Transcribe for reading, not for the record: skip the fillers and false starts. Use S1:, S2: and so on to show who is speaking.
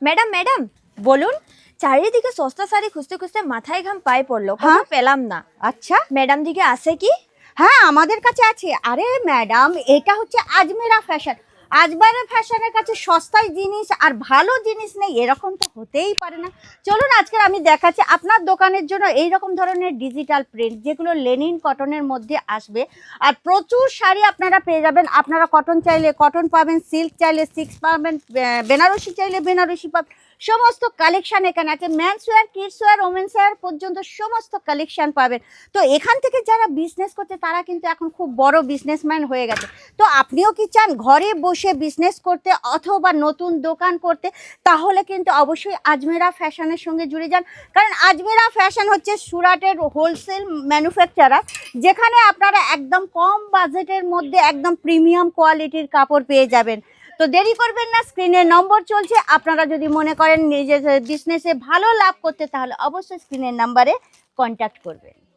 S1: Madam madam বলুন, চারিদিকে সস্তা শাড়ি খুঁজতে খুঁজতে মাথায় ঘাম পায়ে পড়লো,
S2: হ্যাঁ?
S1: কোথাও পেলাম না।
S2: আচ্ছা,
S1: ম্যাডাম দিকে আছে কি?
S2: হ্যাঁ আমাদের কাছে আছে। আরে ম্যাডাম, এটা হচ্ছে আজমেরা ফ্যাশন। আজমেরা ফ্যাশনের কাছে সস্তায় জিনিস আর ভালো জিনিস নেই, এরকম তো হতেই পারে না। চলুন আজকে আমি দেখাচ্ছি আপনার দোকানের জন্য এই রকম ধরনের ডিজিটাল প্রিন্ট, যেগুলো লেনিন কটনের মধ্যে আসবে। আর প্রচুর শাড়ি আপনারা পেয়ে যাবেন। আপনারা কটন চাইলে কটন পাবেন, সিল্ক চাইলে সিল্ক পাবেন, বেনারসি চাইলে বেনারসি পাবেন। সমস্ত কালেকশন এখানে আছে, men's wear, kids wear, women's wear পর্যন্ত সমস্ত কালেকশন পাবেন। তো এখান থেকে যারা বিজনেস করছে তারা কিন্তু এখন খুব বড় বিজনেসম্যান হয়ে গেছে। তো আপনিও কি চান ঘরে বসে বিজনেস করতে অথবা নতুন দোকান করতে? তাহলে কিন্তু অবশ্যই আজমেরা ফ্যাশনের সঙ্গে জুড়ে যান। কারণ আজমেরা ফ্যাশন হচ্ছে সুরাটের হোলসেল ম্যানুফ্যাকচারার, যেখানে আপনারা একদম কম বাজেটের মধ্যে একদম প্রিমিয়াম কোয়ালিটির কাপড় পেয়ে যাবেন। তো দেরি করবেন না, স্ক্রিনের নম্বর চলছে। আপনারা যদি মনে করেন নিজের বিজনেসে ভালো লাভ করতে, তাহলে অবশ্যই স্ক্রিনের নাম্বারে কন্ট্যাক্ট করবেন।